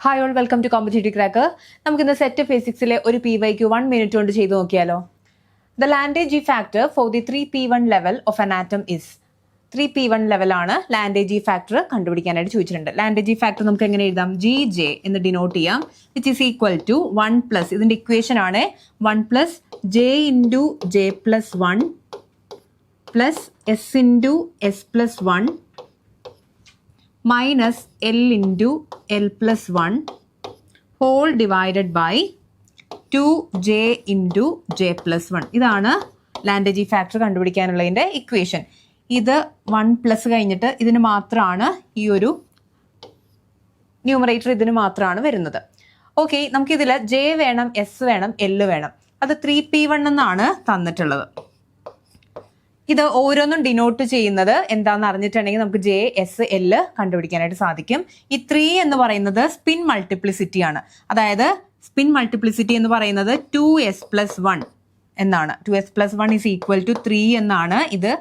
Hi all, welcome to competitive cracker. നമുക്കിന്ന് set ഫിസിക്സിലെ ഒരു PYQ 1 മിനിറ്റ് കൊണ്ട് ചെയ്ത് നോക്കിയാലോ. The Lande factor for the 3p1 level of an atom is 3p1 ലെവലാണ് ലാൻഡേജ് ഫാക്ടർ കണ്ടുപിടിക്കാനായിട്ട് ചോദിച്ചിട്ടുണ്ട്. ലാൻഡേജ് ഫാക്ടർ നമുക്ക് എങ്ങനെ എഴുതാം? GJ എന്ന് ഡിനോട്ട് ചെയ്യാം, which is equal to 1 plus ഇതിന്റെ ഇക്വേഷൻ ആണ് 1 plus J into J plus 1 plus S into S plus 1 minus L into L plus 1 whole divided by 2J into J plus 1. ഇതാണ് ലാൻഡേജ് factor കണ്ടുപിടിക്കാനുള്ളതിൻ്റെ equation. ഇത് 1 plus കഴിഞ്ഞിട്ട് ഇതിന് മാത്രമാണ് ഈ ഒരു numerator ഇതിന് മാത്രമാണ് വരുന്നത്. ഓക്കെ, നമുക്കിതിൽ J വേണം, S വേണം, L വേണം. അത് 3p1 എന്നാണ് തന്നിട്ടുള്ളത്. ഇത് ഓരോന്നും ഡിനോട്ട് ചെയ്യുന്നത് എന്താണെന്ന് അറിഞ്ഞിട്ടുണ്ടെങ്കിൽ നമുക്ക് J, S, L കണ്ടുപിടിക്കാനായിട്ട് സാധിക്കും. ഈ 3 എന്ന് പറയുന്നത് സ്പിൻ മൾട്ടിപ്ലിസിറ്റി ആണ്. അതായത് സ്പിൻ മൾട്ടിപ്ലിസിറ്റി എന്ന് പറയുന്നത് 2s plus 1 എന്നാണ്. 2s plus 1 is equal to 3 എന്നാണ് ഇത്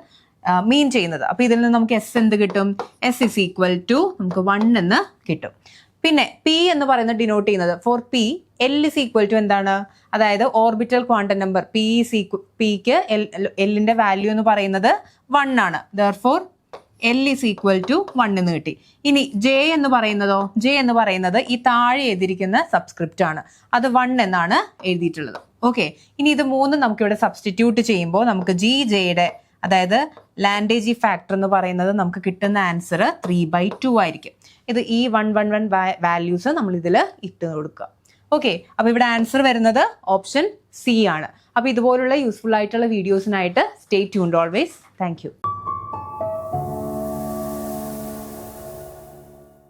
മീൻ ചെയ്യുന്നത്. അപ്പോൾ ഇതിൽ നിന്ന് നമുക്ക് S എന്ത് കിട്ടും? S is equal to നമുക്ക് 1 എന്ന് കിട്ടും. പിന്നെ P എന്ന് പറയുന്നത് ഡിനോട്ട് ചെയ്യുന്നത് for P L is equal to എന്താണ്? അതായത് ഓർബിറ്റൽ ക്വാണ്ടം നമ്പർ Pക്ക് Lന്റെ വാല്യൂ എന്ന് പറയുന്നത് 1 ആണ്. Therefore L is equal to 1 എന്ന് കിട്ടി. ഇനി J എന്ന് പറയുന്നതോ? J എന്ന് പറയുന്നത് ഈ താഴെ എഴുതിയിരിക്കുന്ന സബ്സ്ക്രിപ്റ്റ് ആണ്. അത് 1 എന്നാണ് എഴുതിയിട്ടുള്ളത്. ഓക്കെ, ഇനി ഇത് മൂന്നും നമുക്കിവിടെ സബ്സ്റ്റിറ്റ്യൂട്ട് ചെയ്യുമ്പോൾ നമുക്ക് GJയുടെ അതായത് ലാൻഡേജ് ഫാക്ടർ എന്ന് പറയുന്നത് നമുക്ക് കിട്ടുന്ന ആൻസർ 3/2 ആയിരിക്കും. ഇത് ഈ 111 വാല്യൂസ് നമ്മൾ ഇതിൽ ഇട്ട് കൊടുക്കുക. ഓക്കെ, അപ്പോൾ ഇവിടെ ആൻസർ വരുന്നത് ഓപ്ഷൻ C ആണ്. അപ്പോൾ ഇതുപോലുള്ള യൂസ്ഫുൾ ആയിട്ടുള്ള വീഡിയോസിനായിട്ട് stay tuned always. Thank U.